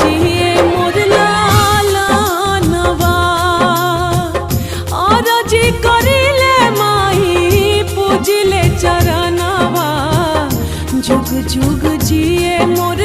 जिए मोर लालनवा अरजी करिले माई पूजिले चरणवा जुग जुग जिए मोर